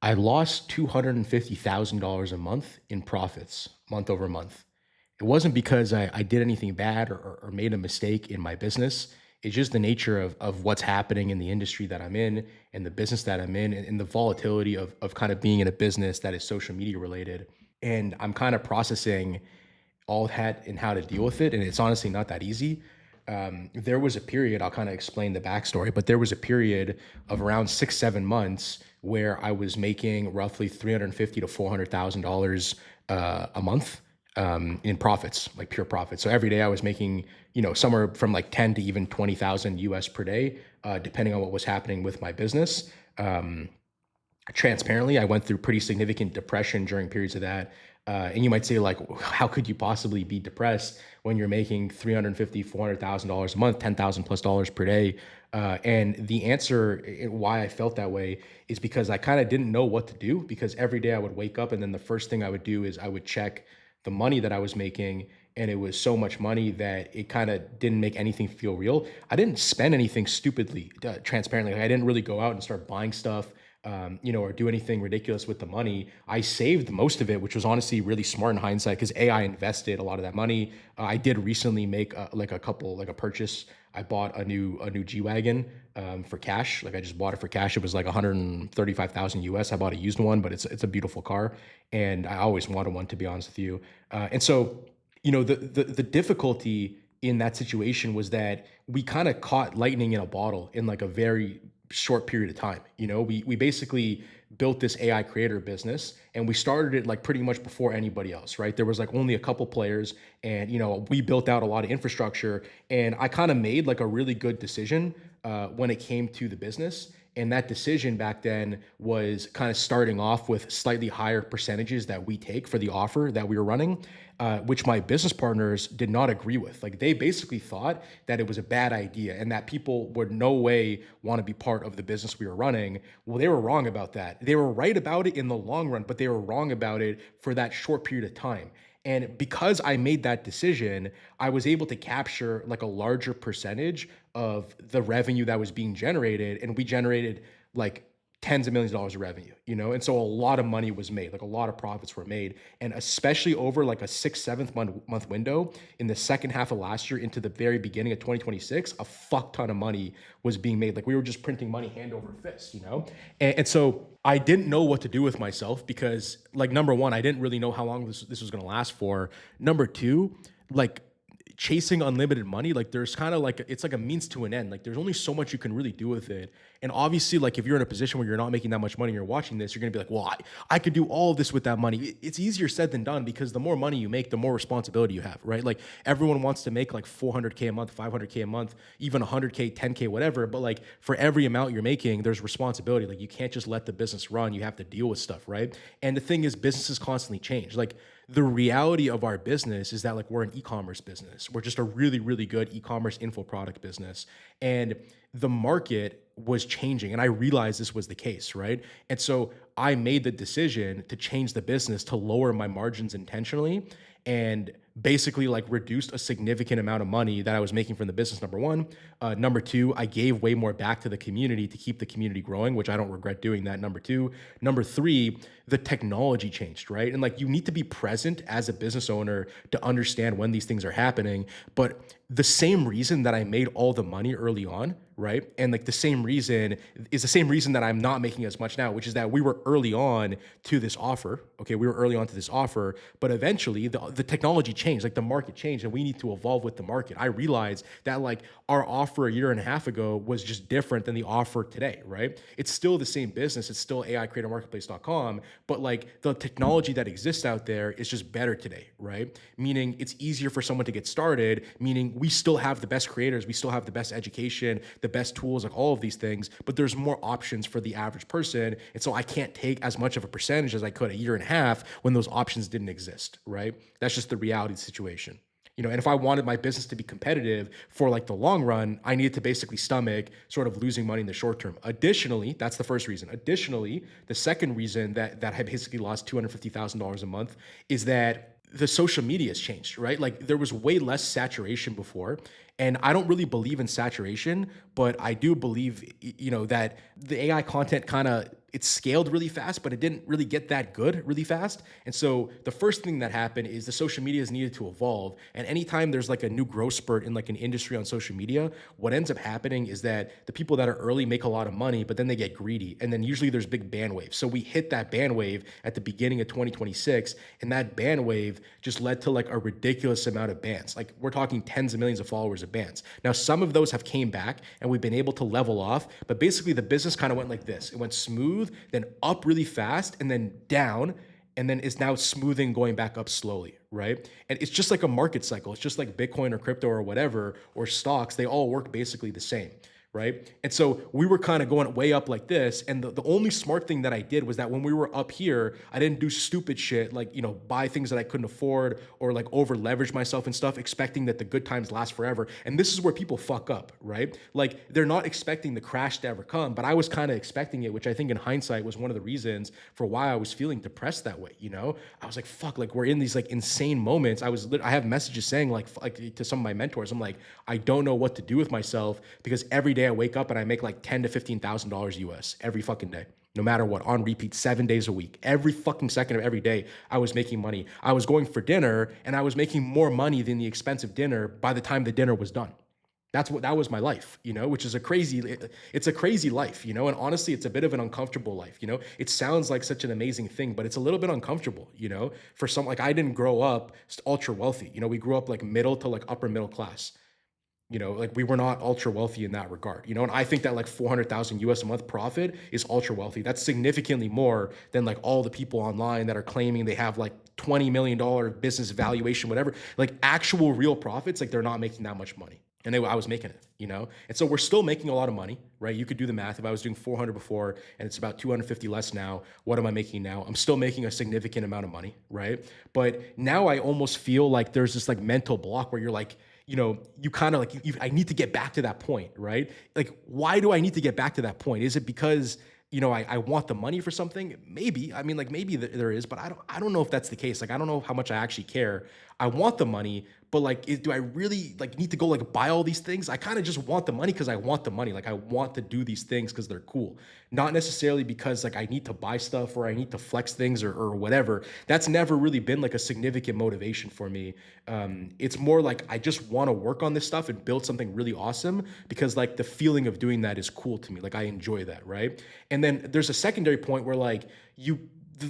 I lost $250,000 a month in profits month over month. It wasn't because I did anything bad or made a mistake in my business. It's just the nature of what's happening in the industry that I'm in and the business that I'm in and the volatility of kind of being in a business that is social media related. And I'm kind of processing all that and how to deal with it. And it's honestly not that easy. There was a period, I'll kind of explain the backstory, but there was a period of around 6, 7 months where I was making roughly 350 to $400,000 a month in profits, like pure profits. So every day I was making, somewhere from like 10 to even 20,000 US per day, depending on what was happening with my business. Transparently, I went through pretty significant depression during periods of that. And you might say, like, how could you possibly be depressed when you're making 350, $400,000 a month, 10,000 plus dollars per day? And the answer why I felt that way is because I kind of didn't know what to do, because every day I would wake up and then the first thing I would do is I would check the money that I was making. And it was so much money that it kind of didn't make anything feel real. I didn't spend anything stupidly, transparently. Like, I didn't really go out and start buying stuff, or do anything ridiculous with the money. I saved most of it, which was honestly really smart in hindsight because AI invested a lot of that money. I did recently make like a purchase. I bought a new G wagon for cash. Like, I just bought it for cash. It was like 135,000 US. I bought a used one, but it's a beautiful car, and I always wanted one, to be honest with you. And so, the difficulty in that situation was that we kind of caught lightning in a bottle in like a very short period of time. We basically built this AI creator business, and we started it like pretty much before anybody else, right? There was like only a couple players, and we built out a lot of infrastructure, and I kind of made like a really good decision when it came to the business. And that decision back then was kind of starting off with slightly higher percentages that we take for the offer that we were running, which my business partners did not agree with. Like, they basically thought that it was a bad idea and that people would no way want to be part of the business we were running. Well, they were wrong about that. They were right about it in the long run, but they were wrong about it for that short period of time. And because I made that decision, I was able to capture like a larger percentage of the revenue that was being generated. And we generated like tens of millions of dollars of revenue. And so a lot of money was made, like a lot of profits were made. And especially over like a 6, 7 month window in the second half of last year into the very beginning of 2026, a fuck ton of money was being made. Like, we were just printing money hand over fist. And so I didn't know what to do with myself because, like, number one, I didn't really know how long this was going to last for. Number two, like, chasing unlimited money, like, there's kind of like it's like a means to an end. Like, there's only so much you can really do with it. And obviously, like, if you're in a position where you're not making that much money and you're watching this, you're gonna be like, well, I could do all of this with that money. It's easier said than done, because the more money you make, the more responsibility you have, right? Like, everyone wants to make like 400K a month, 500K a month, even 100K, 10K, whatever. But like, for every amount you're making, there's responsibility. Like, you can't just let the business run. You have to deal with stuff, right? And the thing is, businesses constantly change. Like, the reality of our business is that, like, we're an e-commerce business. We're just a really, really good e-commerce info product business. And the market was changing. And I realized this was the case, right? And so I made the decision to change the business to lower my margins intentionally, and basically like reduced a significant amount of money that I was making from the business. Number one. Number two, I gave way more back to the community to keep the community growing, which I don't regret doing that. Number two. Number three, the technology changed, right? And like, you need to be present as a business owner to understand when these things are happening. But the same reason that I made all the money early on, right? And like, the same reason is the same reason that I'm not making as much now, which is that we were early on to this offer. Okay. We were early on to this offer, but eventually the technology changed, like the market changed, and we need to evolve with the market. I realized that like our offer a year and a half ago was just different than the offer today, right? It's still the same business. It's still AICreatorMarketplace.com, but like, the technology that exists out there is just better today, right? Meaning it's easier for someone to get started, meaning we still have the best creators, we still have the best education, the best tools, like all of these things, but there's more options for the average person. And so I can't take as much of a percentage as I could a year and a half when those options didn't exist, right? That's just the reality of the situation. And if I wanted my business to be competitive for like the long run, I needed to basically stomach sort of losing money in the short term. Additionally, that's the first reason. Additionally, the second reason that I basically lost $250,000 a month is that the social media has changed, right? Like, there was way less saturation before. And I don't really believe in saturation, but I do believe, that the AI content kind of it scaled really fast, but it didn't really get that good really fast. And so the first thing that happened is the social media is needed to evolve. And anytime there's like a new growth spurt in like an industry on social media, what ends up happening is that the people that are early make a lot of money, but then they get greedy. And then usually there's big band waves. So we hit that band wave at the beginning of 2026, and that band wave just led to like a ridiculous amount of bans. Like we're talking tens of millions of followers of bans. Now, some of those have came back and we've been able to level off, but basically the business kind of went like this. It went smooth, then up really fast, and then down, and then is now smoothing going back up slowly, right? And it's just like a market cycle. It's just like Bitcoin or crypto or whatever, or stocks. They all work basically the same, right? And so we were kind of going way up like this. And the only smart thing that I did was that when we were up here, I didn't do stupid shit like, buy things that I couldn't afford or like over leverage myself and stuff, expecting that the good times last forever. And this is where people fuck up, right? Like they're not expecting the crash to ever come, but I was kind of expecting it, which I think in hindsight was one of the reasons for why I was feeling depressed that way. I was like, fuck, like we're in these like insane moments. I have messages saying like to some of my mentors, I'm like, I don't know what to do with myself because every day I wake up and I make like $10,000 to $15,000 US every fucking day, no matter what, on repeat, 7 days a week. Every fucking second of every day, I was making money. I was going for dinner and I was making more money than the expensive dinner by the time the dinner was done. That was my life, which is it's a crazy life, and honestly, it's a bit of an uncomfortable life, it sounds like such an amazing thing, but it's a little bit uncomfortable, for some, like I didn't grow up ultra wealthy, we grew up like middle to like upper middle class. Like we were not ultra wealthy in that regard, and I think that like 400,000 US a month profit is ultra wealthy. That's significantly more than like all the people online that are claiming they have like $20 million business valuation, whatever, like actual real profits. Like they're not making that much money. And I was making it, And so we're still making a lot of money, right? You could do the math. If I was doing 400 before and it's about 250 less now, what am I making now? I'm still making a significant amount of money, right? But now I almost feel like there's this like mental block where you're like, you kind of like, I need to get back to that point, right? Like, why do I need to get back to that point? Is it because, I want the money for something? Maybe. I mean, like maybe there is, but I don't know if that's the case. Like, I don't know how much I actually care. I want the money, but like, do I really like need to go like buy all these things? I kind of just want the money because I want the money. Like I want to do these things because they're cool, not necessarily because like I need to buy stuff or I need to flex things or whatever. That's never really been like a significant motivation for me. It's more like I just want to work on this stuff and build something really awesome because like the feeling of doing that is cool to me. Like I enjoy that, right? And then there's a secondary point where like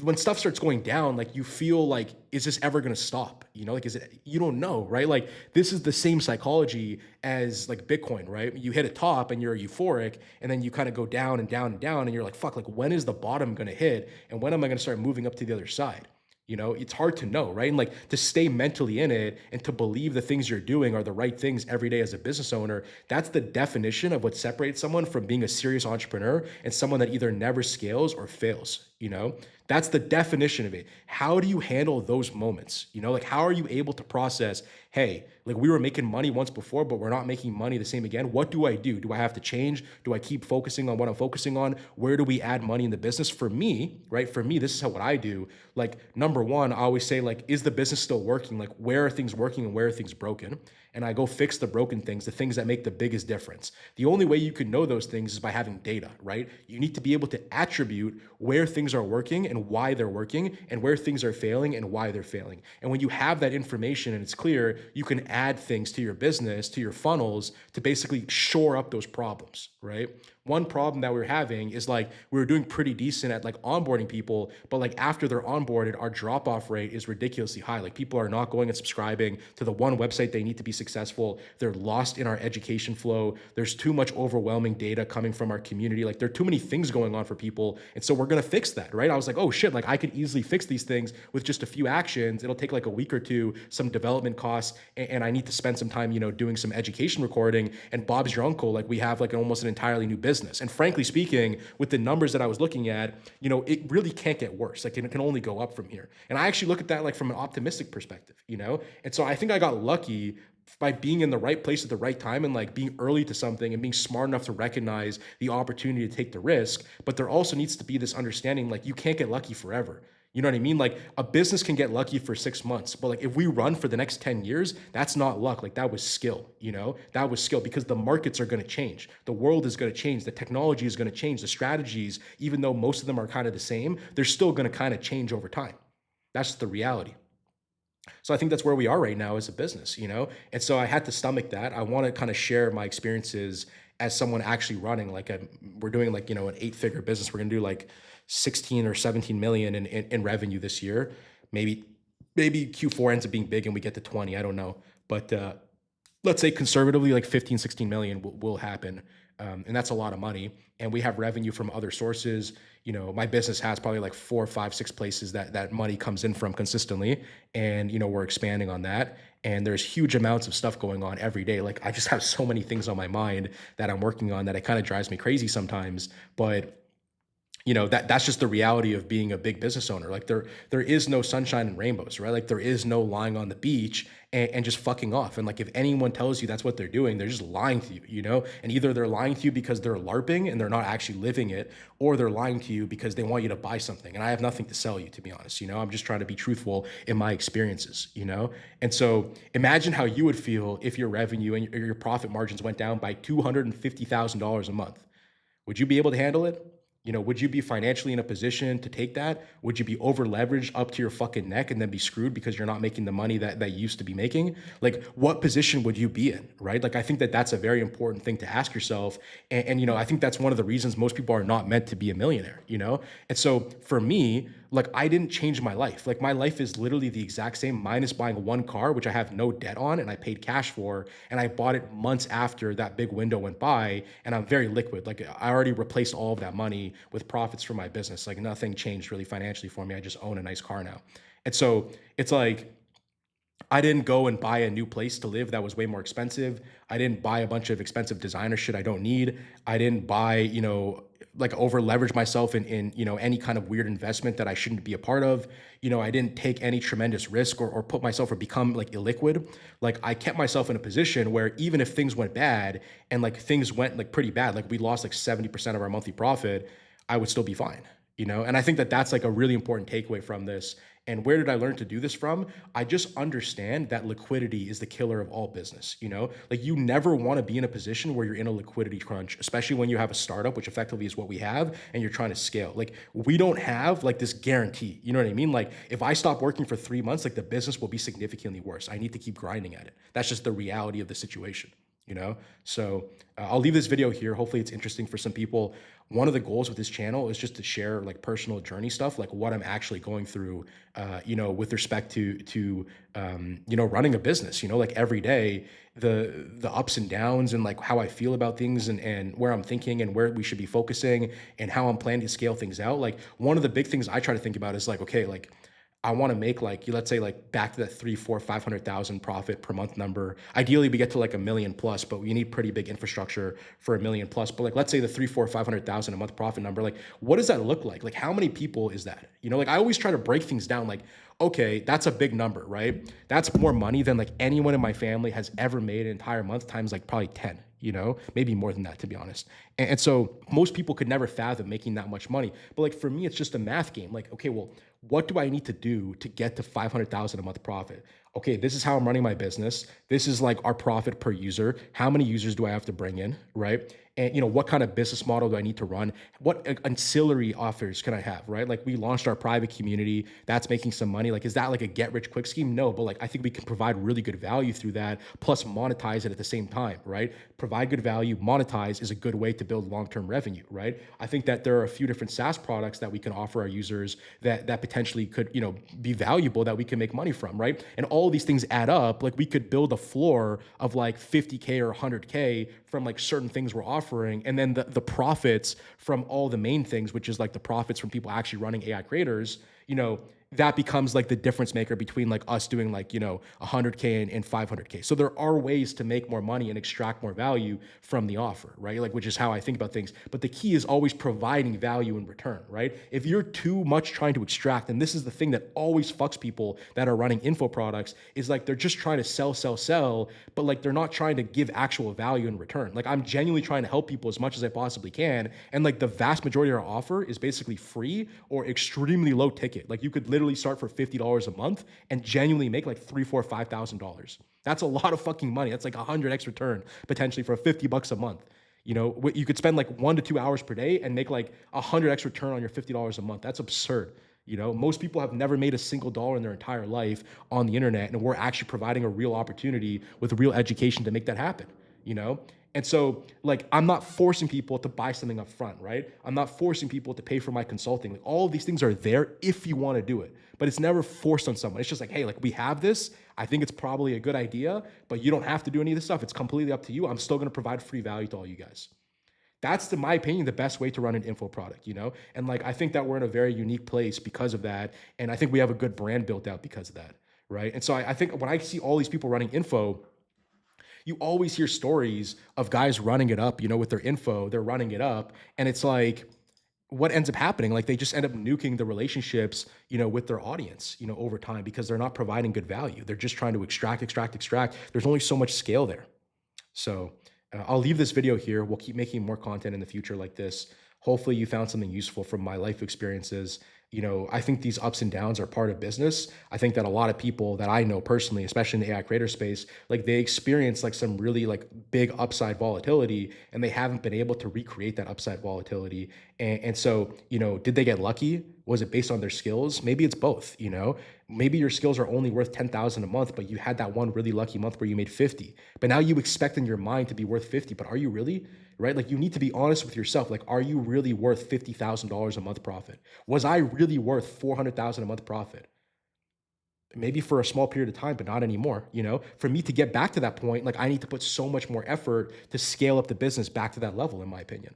when stuff starts going down, like you feel like, is this ever going to stop? Like, you don't know, right? Like this is the same psychology as like Bitcoin, right? You hit a top and you're euphoric and then you kind of go down and down and down and you're like, fuck, like when is the bottom going to hit? And when am I going to start moving up to the other side? It's hard to know, right? And like to stay mentally in it and to believe the things you're doing are the right things every day as a business owner, that's the definition of what separates someone from being a serious entrepreneur and someone that either never scales or fails, That's the definition of it. How do you handle those moments? Like how are you able to process, hey, like we were making money once before, but we're not making money the same again. What do I do? Do I have to change? Do I keep focusing on what I'm focusing on? Where do we add money in the business? For me, right? For me, this is what I do. Like number one, I always say like, is the business still working? Like where are things working and where are things broken? And I go fix the broken things, the things that make the biggest difference. The only way you can know those things is by having data, right? You need to be able to attribute where things are working and why they're working and where things are failing and why they're failing. And when you have that information and it's clear, you can add things to your business, to your funnels to basically shore up those problems, right? One problem that we were having is like we were doing pretty decent at like onboarding people, but like after they're onboarded, our drop-off rate is ridiculously high. Like people are not going and subscribing to the one website they need to be successful. They're lost in our education flow. There's too much overwhelming data coming from our community. Like there are too many things going on for people. And so we're gonna fix that, right? I was like, oh shit, like I could easily fix these things with just a few actions. It'll take like a week or two, some development costs, and I need to spend some time, doing some education recording. And Bob's your uncle, like we have like almost an entirely new business. And frankly speaking, with the numbers that I was looking at, it really can't get worse. Like it can only go up from here. And I actually look at that like from an optimistic perspective, And so I think I got lucky by being in the right place at the right time and like being early to something and being smart enough to recognize the opportunity to take the risk. But there also needs to be this understanding, like you can't get lucky forever. You know what I mean? Like a business can get lucky for 6 months, but like if we run for the next 10 years, that's not luck. Like that was skill, you know? That was skill because the markets are going to change. The world is going to change. The technology is going to change. The strategies, even though most of them are kind of the same, they're still going to kind of change over time. That's the reality. So I think that's where we are right now as a business, you know? And so I had to stomach that. I want to kind of share my experiences as someone actually running like we're doing like, you know, an 8-figure business. We're going to do like 16 or 17 million in revenue this year. Maybe Q4 ends up being big and we get to 20. I don't know. But let's say conservatively like 15, 16 million will happen. And that's a lot of money. And we have revenue from other sources. You know, my business has probably like 4, 5, 6 places that money comes in from consistently. And, you know, we're expanding on that. And there's huge amounts of stuff going on every day. Like I just have so many things on my mind that I'm working on that it kind of drives me crazy sometimes. But you know, that's just the reality of being a big business owner. Like there is no sunshine and rainbows, right? Like there is no lying on the beach and just fucking off. And like if anyone tells you that's what they're doing, they're just lying to you, you know? And either they're lying to you because they're LARPing and they're not actually living it, or they're lying to you because they want you to buy something. And I have nothing to sell you, to be honest. You know, I'm just trying to be truthful in my experiences, you know? And so imagine how you would feel if your revenue and your profit margins went down by $250,000 a month. Would you be able to handle it? You know, would you be financially in a position to take that? Would you be over leveraged up to your fucking neck and then be screwed because you're not making the money that you used to be making? Like, what position would you be in, right? Like, I think that's a very important thing to ask yourself. And, you know, I think that's one of the reasons most people are not meant to be a millionaire, you know? And so for me, like I didn't change my life. Like my life is literally the exact same minus buying one car, which I have no debt on and I paid cash for, and I bought it months after that big window went by, and I'm very liquid. Like I already replaced all of that money with profits from my business. Like nothing changed really financially for me. I just own a nice car now. And so it's like I didn't go and buy a new place to live that was way more expensive. I didn't buy a bunch of expensive designer shit I don't need. I didn't buy, you know, like over leverage myself in you know any kind of weird investment that I shouldn't be a part of. You know, I didn't take any tremendous risk or put myself or become like illiquid. Like I kept myself in a position where even if things went bad and like things went like pretty bad, like we lost like 70% of our monthly profit, I would still be fine, you know? And I think that's like a really important takeaway from this. And where did I learn to do this from? I just understand that liquidity is the killer of all business, you know? Like you never want to be in a position where you're in a liquidity crunch, especially when you have a startup, which effectively is what we have, and you're trying to scale. Like we don't have like this guarantee, you know what I mean? Like if I stop working for 3 months, like the business will be significantly worse. I need to keep grinding at it. That's just the reality of the situation, you know? So I'll leave this video here. Hopefully it's interesting for some people. One of the goals with this channel is just to share like personal journey stuff, like what I'm actually going through, you know, with respect to you know, running a business, you know, like every day, the ups and downs and like how I feel about things and where I'm thinking and where we should be focusing and how I'm planning to scale things out. Like one of the big things I try to think about is like, okay, like I want to make like, let's say like back to that 3, 4, 500,000 profit per month number. Ideally we get to like a million plus, but we need pretty big infrastructure for a million plus. But like, let's say the 3, 4, 500,000 a month profit number, like what does that look like? Like how many people is that? You know, like I always try to break things down. Like, okay, that's a big number, right? That's more money than like anyone in my family has ever made an entire month times like probably 10, you know, maybe more than that, to be honest. And so most people could never fathom making that much money. But like for me, it's just a math game. Like, okay, well, what do I need to do to get to 500,000 a month profit? Okay, this is how I'm running my business. This is like our profit per user. How many users do I have to bring in, right? And you know, what kind of business model do I need to run? What ancillary offers can I have, right? Like we launched our private community, that's making some money. Like, is that like a get rich quick scheme? No, but like I think we can provide really good value through that, plus monetize it at the same time, right? Provide good value, monetize is a good way to build long-term revenue, right? I think that there are a few different SaaS products that we can offer our users that potentially could, you know, be valuable that we can make money from, right? And all of these things add up. Like we could build a floor of like 50K or 100K from like certain things we're offering, and then the profits from all the main things, which is like the profits from people actually running AI creators, you know, that becomes like the difference maker between like us doing like, 100K and 500K. So there are ways to make more money and extract more value from the offer, right? Like, which is how I think about things. But the key is always providing value in return, right? If you're too much trying to extract, and this is the thing that always fucks people that are running info products, is like they're just trying to sell, sell, sell, but like they're not trying to give actual value in return. Like I'm genuinely trying to help people as much as I possibly can. And like the vast majority of our offer is basically free or extremely low ticket. Like you could literally start for $50 a month and genuinely make like $3, 4, $5,000. That's a lot of fucking money. That's like 100x return potentially for $50 a month. You could spend like 1 to 2 hours per day and make like 100x return on your $50 a month. That's absurd. Most people have never made a single dollar in their entire life on the internet, and we're actually providing a real opportunity with real education to make that happen, you know? And so, like, I'm not forcing people to buy something up front, right? I'm not forcing people to pay for my consulting. Like, all of these things are there if you want to do it, but it's never forced on someone. It's just like, hey, like, we have this. I think it's probably a good idea, but you don't have to do any of this stuff. It's completely up to you. I'm still going to provide free value to all you guys. That's, in my opinion, the best way to run an info product, And like, I think that we're in a very unique place because of that. And I think we have a good brand built out because of that, right? And so I think when I see all these people running info, you always hear stories of guys running it up, with their info, they're running it up. And it's like, what ends up happening? Like they just end up nuking the relationships, with their audience, over time because they're not providing good value. They're just trying to extract, extract, extract. There's only so much scale there. So I'll leave this video here. We'll keep making more content in the future like this. Hopefully you found something useful from my life experiences. I think these ups and downs are part of business. I think that a lot of people that I know personally, especially in the AI creator space, like they experience like some really like big upside volatility and they haven't been able to recreate that upside volatility. And so, did they get lucky? Was it based on their skills? Maybe it's both, maybe your skills are only worth 10,000 a month, but you had that one really lucky month where you made 50, but now you expect in your mind to be worth 50, but are you really? Right? Like you need to be honest with yourself. Like, are you really worth $50,000 a month profit? Was I really worth 400,000 a month profit? Maybe for a small period of time, but not anymore. For me to get back to that point, like I need to put so much more effort to scale up the business back to that level, in my opinion.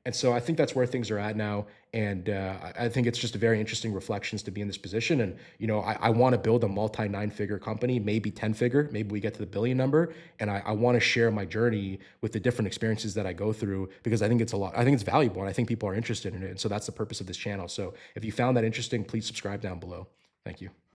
And so I think that's where things are at now. And I think it's just a very interesting reflections to be in this position. And, I want to build a multi 9-figure company, maybe 10-figure, maybe we get to the billion number. And I want to share my journey with the different experiences that I go through because I think it's I think it's valuable and I think people are interested in it. And so that's the purpose of this channel. So if you found that interesting, please subscribe down below. Thank you.